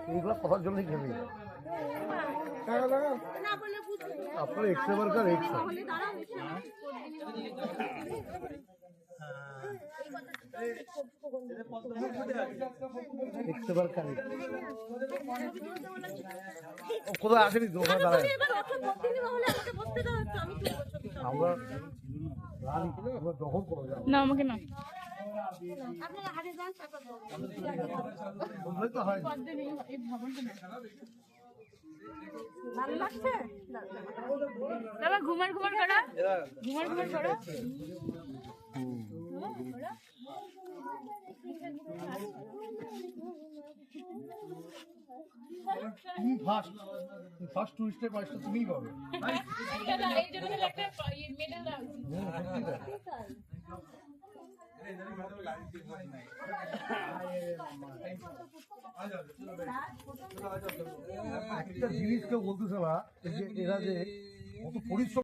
এইগুলো কথার জন্যই খেয়ে নিই আপনার এক্সে বার্গার এক্সে এক্সে বার্গার কোথায় আসেনি তো ওখানে দাঁড়ায় আমরা আমরা দখল করে যাবো না আমাকে না তো হয় ভালো লাগছে দাদা ঘুমার ঘুমার করো ঘুমার ঘুমার করো তুমি ফার্স্ট টুরিস্টের প্রাইসটা তুমিই পাবে এই জন্য একটা মেডেল দাও একটা জিনিস কেউ বলতেছে না এরা যে কত পরিশ্রম